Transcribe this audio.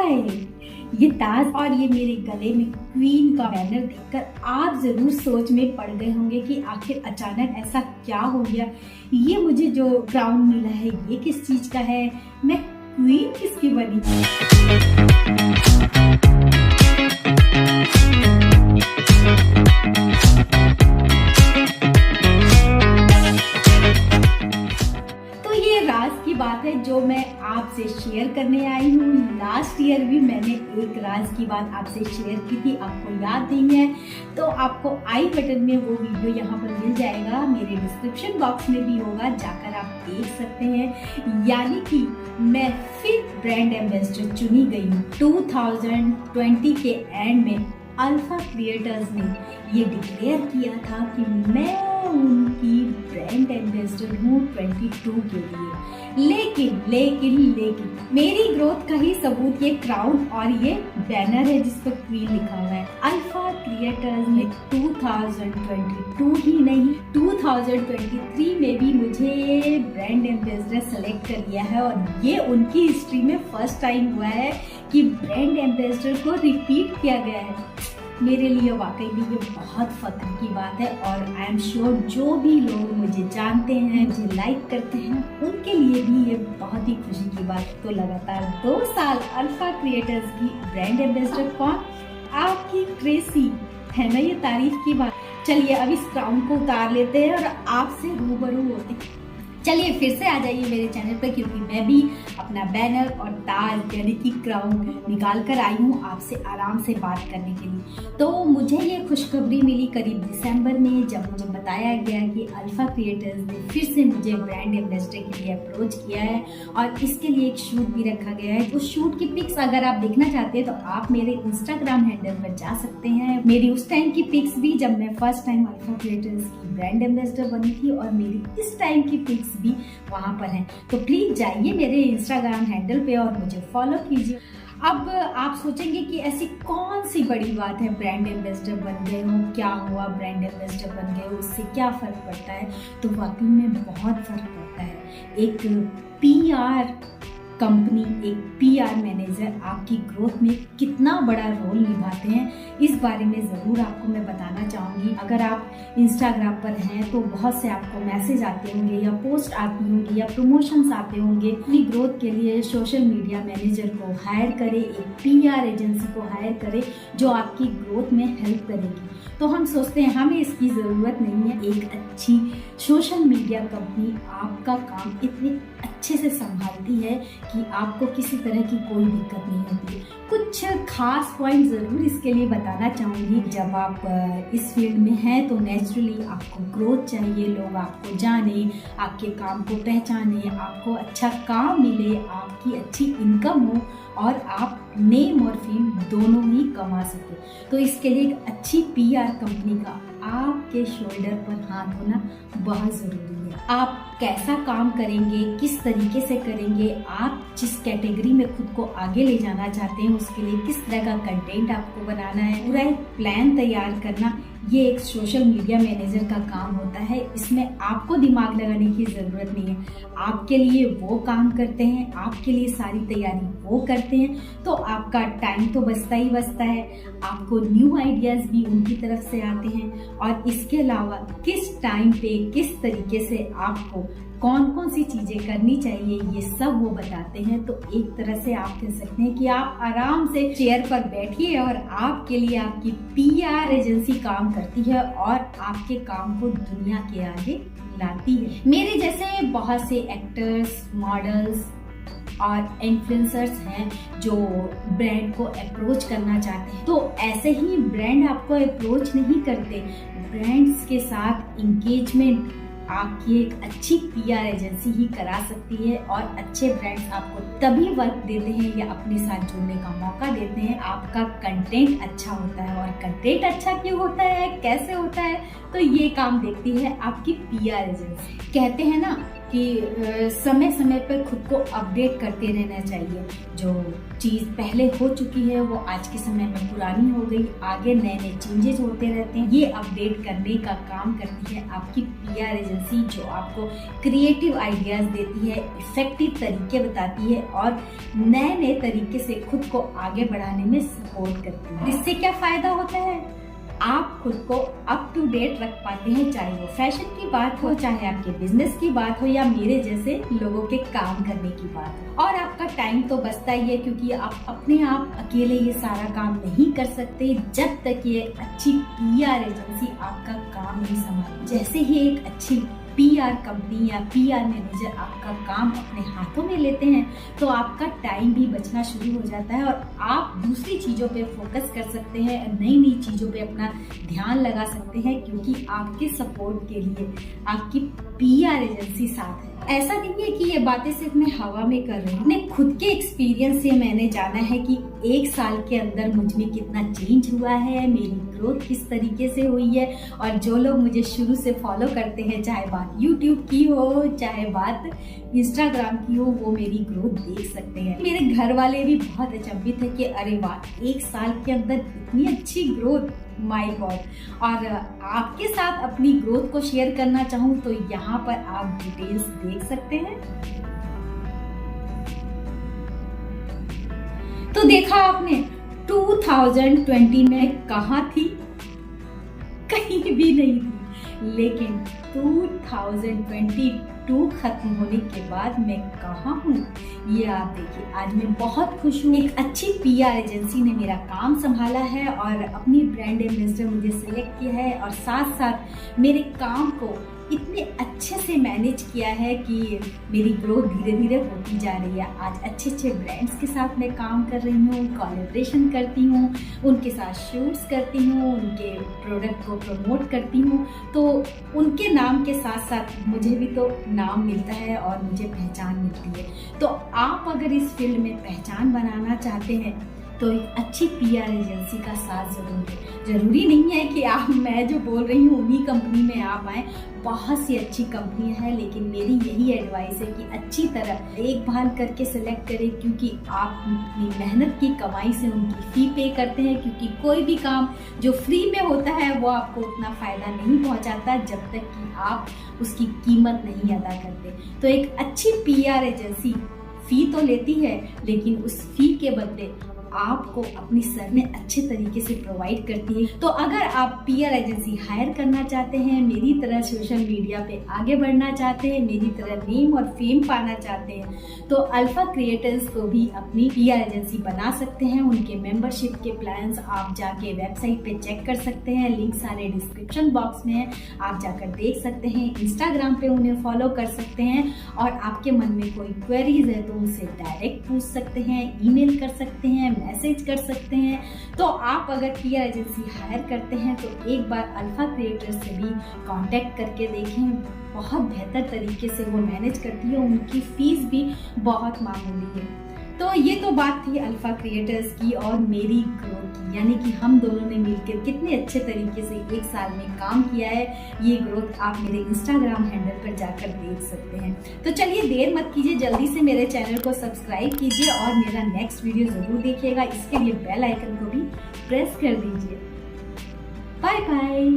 है ये ताज और ये मेरे गले में क्वीन का बैनर देखकर आप जरूर सोच में पड़ गए होंगे कि आखिर अचानक ऐसा क्या हो गया। ये मुझे जो क्राउन मिला है ये किस चीज का है, मैं क्वीन किसकी बनी। राज की बात है जो मैं आपसे शेयर करने आई हूँ। लास्ट ईयर भी मैंने एक राज की बात आपसे शेयर की थी, आपको याद नहीं है तो आपको आई बटन में वो वीडियो यहाँ पर मिल जाएगा, मेरे डिस्क्रिप्शन बॉक्स में भी होगा, जाकर आप देख सकते हैं। यानी कि मैं फिर ब्रांड एम्बेसडर चुनी गई हूँ। 2020 के एंड में अल्फा क्रिएटर्स ने ये डिक्लेयर किया था कि मैं उनकी ब्रांड एम्बेसडर हूँ 22 के लिए। लेकिन मेरी ग्रोथ का ही सबूत ये क्राउन और ये बैनर है जिस पर क्वीन लिखा हुआ है। अल्फा क्रिएटर्स ने 2022 ही नहीं 2023 में भी मुझे ब्रांड एम्बेसडर सेलेक्ट कर लिया है और ये उनकी हिस्ट्री में फर्स्ट टाइम हुआ है कि ब्रांड एम्बेसडर को रिपीट किया गया है। मेरे लिए वाकई में ये बहुत फख्र की बात है और आई एम श्योर जो भी लोग मुझे जानते हैं, मुझे लाइक करते हैं, उनके लिए भी ये बहुत ही खुशी की बात है। तो लगातार 2 साल अल्फा क्रिएटर्स की ब्रांड एम्बेसडर कौन? आपकी ट्रेसी, है ना ये तारीफ की बात। चलिए अब इस क्राउन को उतार लेते हैं और आपसे रूबरू होते हैं। चलिए फिर से आ जाइए मेरे चैनल पर, क्योंकि मैं भी अपना बैनर और ताज यानी कि क्राउन निकाल कर आई हूँ आपसे आराम से बात करने के लिए। तो मुझे ये खुशखबरी मिली करीब दिसंबर में, जब मुझे बताया गया कि अल्फा क्रिएटर्स ने फिर से मुझे ब्रांड एम्बेसडर के लिए अप्रोच किया है और इसके लिए एक शूट भी रखा गया है। उस शूट की पिक्स अगर आप देखना चाहते हैं तो आप मेरे इंस्टाग्राम हैंडल पर जा सकते हैं। मेरी उस टाइम की पिक्स भी जब मैं फर्स्ट टाइम अल्फा क्रिएटर्स की ब्रांड एम्बेसडर बनी थी और मेरी इस टाइम की पिक्स भी वहां पर हैं। तो प्लीज जाइए मेरे इंस्टाग्राम हैंडल पे और मुझे फॉलो कीजिए। अब आप सोचेंगे कि ऐसी कौन सी बड़ी बात है, ब्रांड एम्बेसडर बन गए हो, क्या हुआ, ब्रांड एम्बेसडर बन गए हो, उससे क्या फर्क पड़ता है? तो वाकई में बहुत फर्क पड़ता है। एक पीआर कंपनी, एक पीआर मैनेजर आपकी ग्रोथ में कितना बड़ा रोल निभाते हैं, इस बारे में ज़रूर आपको मैं बताना चाहूँगी। अगर आप इंस्टाग्राम पर हैं तो बहुत से आपको मैसेज आते होंगे या पोस्ट आती होंगी या प्रमोशंस आते होंगे। अपनी ग्रोथ के लिए सोशल मीडिया मैनेजर को हायर करें, एक पीआर एजेंसी को हायर करें जो आपकी ग्रोथ में हेल्प करेगी। तो हम सोचते हैं हमें इसकी ज़रूरत नहीं है। एक अच्छी सोशल मीडिया कंपनी आपका काम इतने अच्छे से संभालती है कि आपको किसी तरह की कोई दिक्कत नहीं होती। कुछ खास पॉइंट ज़रूर इसके लिए बताना चाहूँगी। जब आप इस फील्ड में हैं तो नेचुरली आपको ग्रोथ चाहिए, लोग आपको जाने, आपके काम को पहचाने, आपको अच्छा काम मिले, आपकी अच्छी इनकम हो और आप नेम और फेम दोनों ही कमा सके। तो इसके लिए एक अच्छी पीआर कंपनी का आपके शोल्डर पर हाथ होना बहुत ज़रूरी है। आप कैसा काम करेंगे, किस तरीके से करेंगे, आप जिस कैटेगरी में खुद को आगे ले जाना चाहते हैं उसके लिए किस तरह का कंटेंट आपको बनाना है, पूरा एक प्लान तैयार करना, ये एक सोशल मीडिया मैनेजर का काम होता है। इसमें आपको दिमाग लगाने की ज़रूरत नहीं है, आपके लिए वो काम करते हैं, आपके लिए सारी तैयारी वो करते हैं। तो आपका टाइम तो बचता ही बचता है, आपको न्यू आइडियाज़ भी उनकी तरफ से आते हैं और इसके अलावा किस टाइम पे किस तरीके से आपको कौन कौन सी चीज़ें करनी चाहिए ये सब वो बताते हैं। तो एक तरह से आप कह सकते हैं कि आप आराम से चेयर पर बैठिए और आपके लिए आपकी पीआर एजेंसी काम करती है और आपके काम को दुनिया के आगे लाती है। मेरे जैसे बहुत से एक्टर्स, मॉडल्स और इन्फ्लुएंसर्स हैं जो ब्रांड को अप्रोच करना चाहते हैं। तो ऐसे ही ब्रांड आपको अप्रोच नहीं करते, ब्रांड्स के साथ इंगेजमेंट आपकी एक अच्छी पीआर एजेंसी ही करा सकती है और अच्छे ब्रांड्स आपको तभी वर्क देते हैं या अपने साथ जुड़ने का मौका देते हैं आपका कंटेंट अच्छा होता है। और कंटेंट अच्छा क्यों होता है, कैसे होता है, तो ये काम देखती है आपकी पीआर एजेंसी। कहते हैं ना कि समय समय पर खुद को अपडेट करते रहना चाहिए। जो चीज़ पहले हो चुकी है वो आज के समय में पुरानी हो गई, आगे नए नए चेंजेस होते रहते हैं। ये अपडेट करने का काम करती है आपकी PR एजेंसी, जो आपको क्रिएटिव आइडियाज़ देती है, इफेक्टिव तरीके बताती है और नए नए तरीके से खुद को आगे बढ़ाने में सपोर्ट करती है। इससे क्या फ़ायदा होता है? आप खुद को अप टू डेट रख पाते हैं, चाहे वो फैशन की बात हो, चाहे आपके बिजनेस की बात हो या मेरे जैसे लोगों के काम करने की बात हो। और आपका टाइम तो बचता ही है, क्योंकि आप अपने आप अकेले ये सारा काम नहीं कर सकते जब तक ये अच्छी PR एजेंसी आपका काम नहीं संभाले। जैसे ही एक अच्छी PR कंपनी या PR मैनेजर आपका काम अपने हाथों में लेते हैं तो आपका टाइम भी बचना शुरू हो जाता है और आप दूसरी चीज़ों पे फोकस कर सकते हैं, नई नई चीज़ों पे अपना ध्यान लगा सकते हैं, क्योंकि आपके सपोर्ट के लिए आपकी PR एजेंसी साथ है। ऐसा नहीं है कि ये बातें सिर्फ मैं हवा में कर रही हूँ। अपने खुद के एक्सपीरियंस से मैंने जाना है कि एक साल के अंदर मुझ में कितना चेंज हुआ है, मेरी ग्रोथ किस तरीके से हुई है। और जो लोग मुझे शुरू से फॉलो करते हैं, चाहे बात YouTube की हो, चाहे बात Instagram की हो, वो मेरी ग्रोथ देख सकते हैं। मेरे घर वाले भी बहुत अचंभित है कि अरे वाह, एक साल के अंदर इतनी अच्छी ग्रोथ, माय गॉड। और आपके साथ अपनी ग्रोथ को शेयर करना चाहूँ तो यहाँ पर आप डिटेल्स देख सकते हैं। तो देखा आपने 2020 में कहाँ थी? कहीं भी नहीं थी। लेकिन 2022 खत्म होने के बाद मैं कहाँ हूँ ये आप देखिए। आज मैं बहुत खुश हूँ। एक अच्छी PR एजेंसी ने मेरा काम संभाला है और अपनी ब्रांड एम्बेसडर मुझे सिलेक्ट किया है और साथ साथ मेरे काम को इतने अच्छे से मैनेज किया है कि मेरी ग्रोथ धीरे धीरे होती जा रही है। आज अच्छे अच्छे ब्रांड्स के साथ मैं काम कर रही हूँ, कोलैबोरेशन करती हूँ, उनके साथ शूट्स करती हूँ, उनके प्रोडक्ट को प्रमोट करती हूँ। तो उनके नाम के साथ साथ मुझे भी तो नाम मिलता है और मुझे पहचान मिलती है। तो आप अगर इस फील्ड में पहचान बनाना चाहते हैं तो एक अच्छी PR एजेंसी का साथ जरूर दें। जरूरी नहीं है कि आप, मैं जो बोल रही हूँ उन्हीं कंपनी में आप आएँ। बहुत सी अच्छी कंपनियां हैं, लेकिन मेरी यही एडवाइस है कि अच्छी तरह देखभाल करके सिलेक्ट करें, क्योंकि आप अपनी मेहनत की कमाई से उनकी फी पे करते हैं। क्योंकि कोई भी काम जो फ्री में होता है वो आपको उतना फ़ायदा नहीं पहुंचाता जब तक कि आप उसकी कीमत नहीं अदा करते। तो एक अच्छी PR एजेंसी फी तो लेती है, लेकिन उस फी के बदले आपको अपनी सर्विस अच्छे तरीके से प्रोवाइड करती है। तो अगर आप PR एजेंसी हायर करना चाहते हैं, मेरी तरह सोशल मीडिया पे आगे बढ़ना चाहते हैं, मेरी तरह नेम और फेम पाना चाहते हैं, तो अल्फा क्रिएटर्स को भी अपनी PR एजेंसी बना सकते हैं। उनके मेंबरशिप के प्लान्स आप जाके वेबसाइट पे चेक कर सकते हैं, लिंक सारे डिस्क्रिप्शन बॉक्स में है, आप जाकर देख सकते हैं। इंस्टाग्राम पे उन्हें फॉलो कर सकते हैं और आपके मन में कोई क्वेरीज है तो उनसे डायरेक्ट पूछ सकते हैं, ईमेल कर सकते हैं, मैसेज कर सकते हैं। तो आप अगर PR एजेंसी हायर करते हैं तो एक बार अल्फा क्रिएटर से भी कांटेक्ट करके देखें। बहुत बेहतर तरीके से वो मैनेज करती है, उनकी फीस भी बहुत मामूली है। तो ये तो बात थी अल्फा क्रिएटर्स की और मेरी ग्रोथ की, यानी कि हम दोनों ने मिलकर कितने अच्छे तरीके से एक साल में काम किया है। ये ग्रोथ आप मेरे इंस्टाग्राम हैंडल पर जाकर देख सकते हैं। तो चलिए देर मत कीजिए, जल्दी से मेरे चैनल को सब्सक्राइब कीजिए और मेरा नेक्स्ट वीडियो जरूर देखिएगा। इसके लिए बेल आइकन को भी प्रेस कर दीजिए। Bye bye.